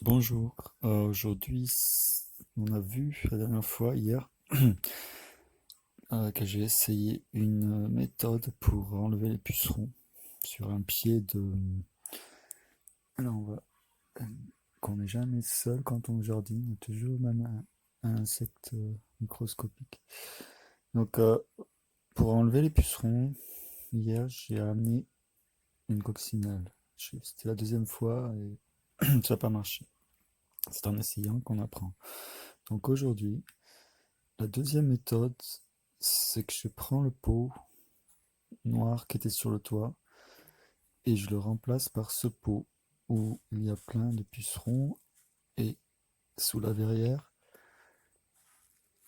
Bonjour. Aujourd'hui, on a vu la dernière fois, hier, que j'ai essayé une méthode pour enlever les pucerons sur un pied de... Là, on voit qu'on n'est jamais seul quand on jardine, il y a toujours même un insecte microscopique. Donc, pour enlever les pucerons, hier, j'ai amené une coccinelle. C'était la deuxième fois et ça n'a pas marché. C'est en essayant qu'on apprend. Donc aujourd'hui, la deuxième méthode, c'est que je prends le pot noir qui était sur le toit et je le remplace par ce pot où il y a plein de pucerons et sous la verrière,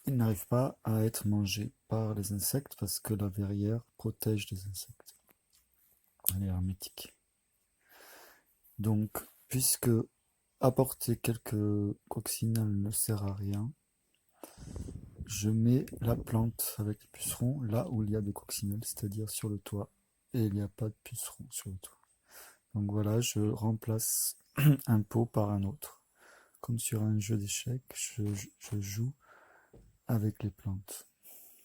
il n'arrive pas à être mangé par les insectes parce que la verrière protège les insectes. Elle est hermétique. Donc, puisque apporter quelques coccinelles ne sert à rien, je mets la plante avec les pucerons là où il y a des coccinelles, c'est-à-dire sur le toit, et il n'y a pas de pucerons sur le toit. Donc voilà, je remplace un pot par un autre. Comme sur un jeu d'échecs, je joue avec les plantes.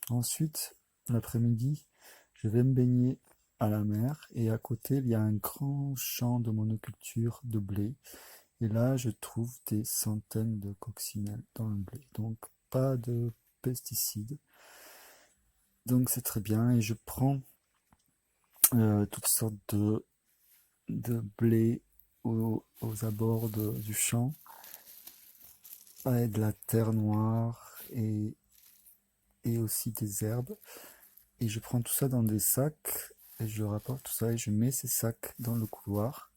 Ensuite, l'après-midi, je vais me baigner à la mer et à côté, il y a un grand champ de monoculture de blé. Et là, je trouve des centaines de coccinelles dans le blé. Donc, pas de pesticides. Donc, c'est très bien. Et je prends toutes sortes de blé aux abords du champ, et de la terre noire et aussi des herbes. Et je prends tout ça dans des sacs et je rapporte tout ça et je mets ces sacs dans le couloir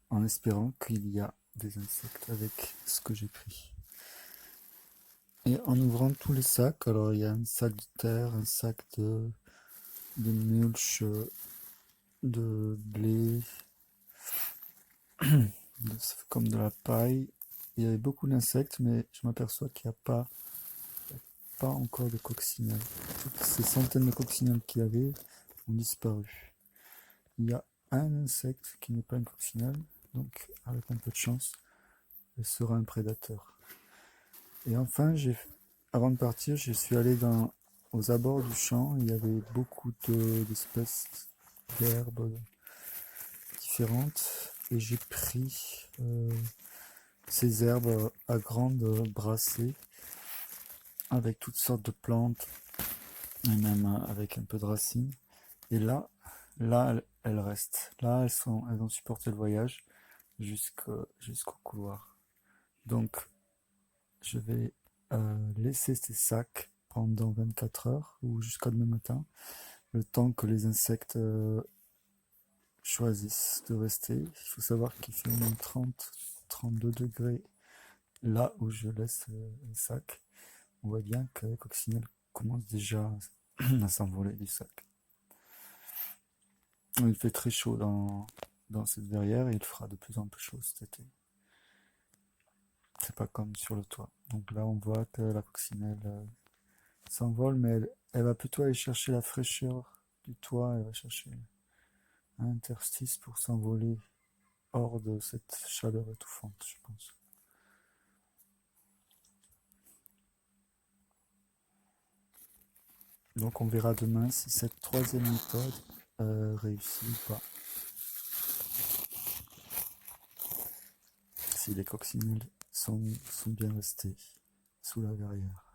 en espérant qu'il y a des insectes avec ce que j'ai pris. Et en ouvrant tous les sacs, alors il y a un sac de terre, un sac de mulch, de blé, comme de la paille. Il y avait beaucoup d'insectes, mais je m'aperçois qu'il n'y a pas encore de coccinelles. Toutes ces centaines de coccinelles qu'il y avait ont disparu. Il y a un insecte qui n'est pas une coccinelle, donc avec un peu de chance, elle sera un prédateur. Et enfin, avant de partir, je suis allé aux abords du champ. Il y avait beaucoup d'espèces d'herbes différentes et j'ai pris ces herbes à grandes brassées avec toutes sortes de plantes et même avec un peu de racines. Et là, elles restent. Là, elles ont supporté le voyage jusqu'au couloir. Donc, je vais laisser ces sacs pendant 24 heures ou jusqu'à demain matin, le temps que les insectes choisissent de rester. Il faut savoir qu'il fait au moins 32 degrés là où je laisse les sacs. On voit bien que les coccinelles commencent déjà à s'envoler du sac. Il fait très chaud dans cette verrière et il fera de plus en plus chaud cet été. C'est pas comme sur le toit. Donc là, on voit que la coccinelle s'envole, mais elle va plutôt aller chercher la fraîcheur du toit. Elle va chercher un interstice pour s'envoler hors de cette chaleur étouffante, je pense. Donc on verra demain si cette troisième méthode réussit ou pas. Si les coccinelles sont bien restées sous la verrière.